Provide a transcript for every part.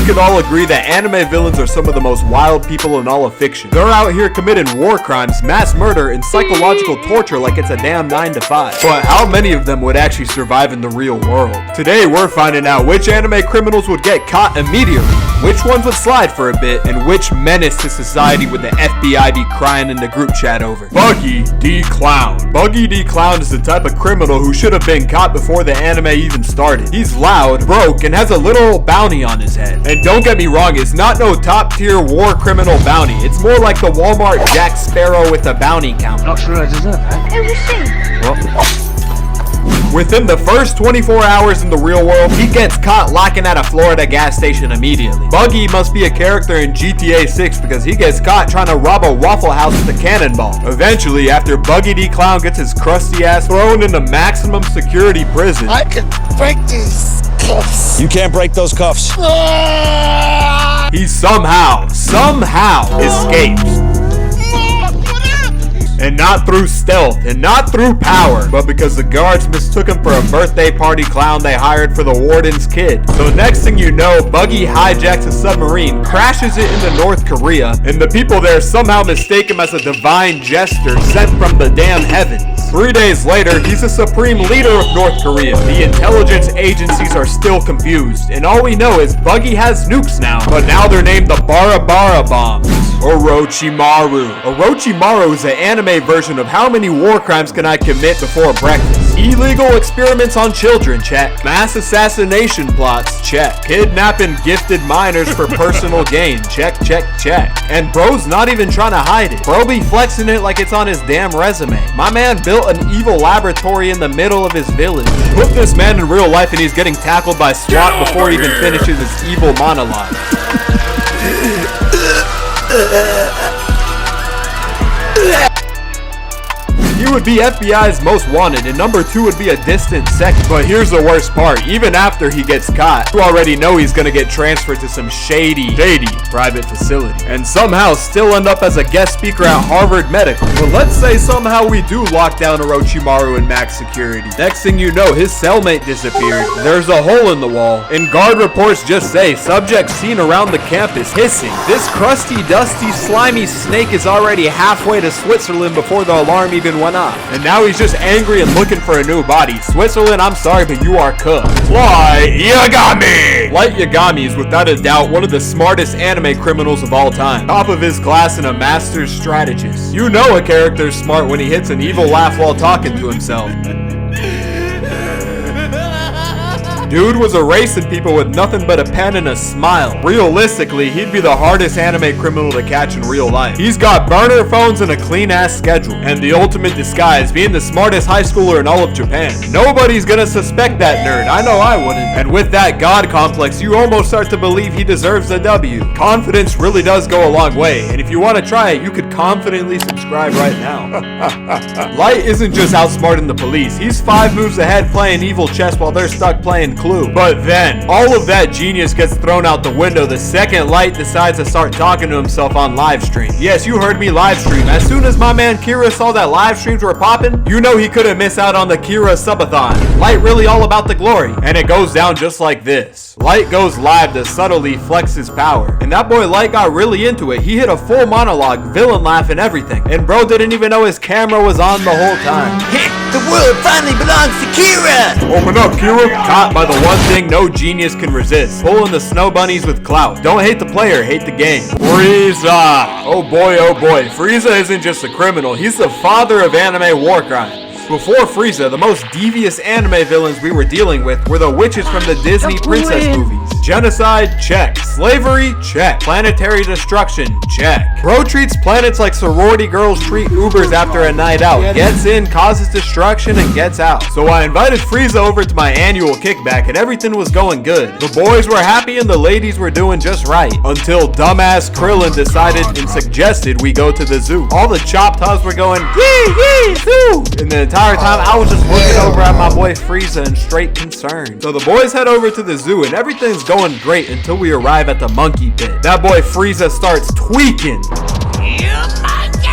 could all agree that anime villains are some of the most wild people in all of fiction. They're out here committing war crimes, mass murder, and psychological torture like it's a damn 9 to 5. But how many of them would actually survive in the real world? Today we're finding out which anime criminals would get caught immediately, which ones would slide for a bit, and which menace to society would the FBI be crying in the group chat over. Buggy D Clown. Buggy D Clown is the type of criminal who should have been caught before the anime even started. He's loud, broke, and has a little bounty on his head. And don't get me wrong, it's not no top tier war criminal bounty. It's more like the Walmart Jack Sparrow with a bounty count. Not sure I deserve that. It was she. Well, within the first 24 hours in the real world, he gets caught locking at a Florida gas station immediately. Buggy must be a character in GTA 6 because he gets caught trying to rob a Waffle House with a cannonball. Eventually, after Buggy D Clown gets his crusty ass thrown into maximum security prison, I can break these cuffs. You can't break those cuffs. he somehow escapes. And not through stealth, and not through power, but because the guards mistook him for a birthday party clown they hired for the warden's kid. So next thing you know, Buggy hijacks a submarine, crashes it into North Korea, and the people there somehow mistake him as a divine jester sent from the damn heavens. 3 days later, he's the supreme leader of North Korea. The intelligence agencies are still confused, and all we know is Buggy has nukes now, but now they're named the Bara Bara bombs. Orochimaru. Orochimaru is an anime version of how many war crimes can I commit before breakfast. Illegal experiments on children, check. Mass assassination plots, check. Kidnapping gifted minors for personal gain, check, check, check. And bro's not even trying to hide it. Bro be flexing it like it's on his damn resume. My man built an evil laboratory in the middle of his village. Put this man in real life and he's getting tackled by SWAT before he even finishes his evil monologue. He would be FBI's most wanted, and number 2 would be a distant second. But here's the worst part. Even after he gets caught, you already know he's gonna get transferred to some shady private facility. And somehow still end up as a guest speaker at Harvard Medical. But let's say somehow we do lock down Orochimaru in max security. Next thing you know, his cellmate disappeared. There's a hole in the wall. And guard reports just say, subject seen around the campus hissing. This crusty, dusty, slimy snake is already halfway to Switzerland before the alarm even went off. And now he's just angry and looking for a new body. Switzerland, I'm sorry, but you are cooked. Light Yagami! Light Yagami is without a doubt one of the smartest anime criminals of all time. Top of his class and a master strategist. You know a character's smart when he hits an evil laugh while talking to himself. Dude was erasing people with nothing but a pen and a smile. Realistically, he'd be the hardest anime criminal to catch in real life. He's got burner phones and a clean ass schedule. And the ultimate disguise, being the smartest high schooler in all of Japan. Nobody's gonna suspect that nerd. I know I wouldn't. And with that god complex, you almost start to believe he deserves a W. Confidence really does go a long way. And if you want to try it, you could confidently subscribe right now. Light isn't just outsmarting the police. He's 5 moves ahead playing evil chess while they're stuck playing Clue. But then, all of that genius gets thrown out the window the second Light decides to start talking to himself on live stream. Yes, you heard me, live stream. As soon as my man Kira saw that live streams were popping, you know he couldn't miss out on the Kira subathon. Light really all about the glory. And it goes down just like this. Light goes live to subtly flex his power. And that boy Light got really into it. He hit a full monologue, villain laugh and everything. And bro didn't even know his camera was on the whole time. The world finally belongs to Kira! Open up, Kira! Caught by the one thing no genius can resist. Pulling the snow bunnies with clout. Don't hate the player, hate the game. Frieza! Oh boy, Frieza isn't just a criminal. He's the father of anime war crimes. Before Frieza, the most devious anime villains we were dealing with were the witches from the Disney princess movies. Genocide, check. Slavery, check. Planetary destruction, check. Bro treats planets like sorority girls treat Ubers after a night out. Gets in, causes destruction, and gets out. So I invited Frieza over to my annual kickback and everything was going good. The boys were happy and the ladies were doing just right. Until dumbass Krillin decided and suggested we go to the zoo. All the Choctaws were going, yee, zoo! And the entire time I was just looking over at my boy Frieza in straight concern. So the boys head over to the zoo and everything's going great until we arrive at the monkey pit. That boy Frieza starts tweaking. You monkey!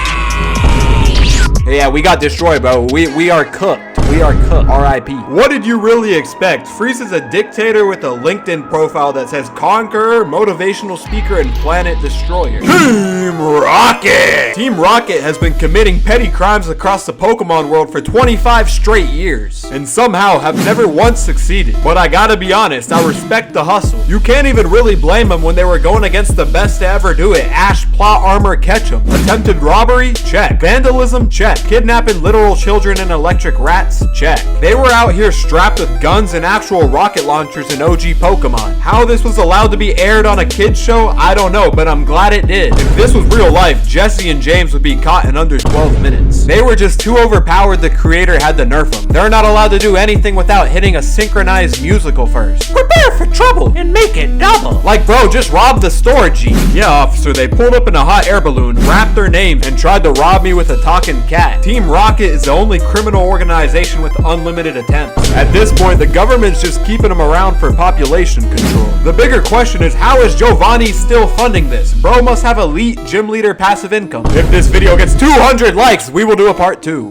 Yeah, we got destroyed, bro. We are cooked. We are cooked. R.I.P. What did you really expect? Freeze is a dictator with a LinkedIn profile that says Conqueror, Motivational Speaker, and Planet Destroyer. Team Rocket! Team Rocket has been committing petty crimes across the Pokemon world for 25 straight years, and somehow have never once succeeded. But I gotta be honest, I respect the hustle. You can't even really blame them when they were going against the best to ever do it. Ash, Plot Armor, Ketchum. Attempted robbery? Check. Vandalism? Check. Kidnapping literal children and electric rats? Check. They were out here strapped with guns and actual rocket launchers in OG Pokemon. How this was allowed to be aired on a kid's show, I don't know, but I'm glad it did. If this was real life, Jesse and James would be caught in under 12 minutes. They were just too overpowered, the creator had to nerf them. They're not allowed to do anything without hitting a synchronized musical first. Prepare for trouble and make it double. Like, bro, just rob the store, G. Yeah, officer, they pulled up in a hot air balloon, rapped their names, and tried to rob me with a talking cat. Team Rocket is the only criminal organization with unlimited attempts. At this point, the government's just keeping them around for population control. The bigger question is, how is Giovanni still funding this? Bro must have elite gym leader passive income. If this video gets 200 likes, we will do a part 2.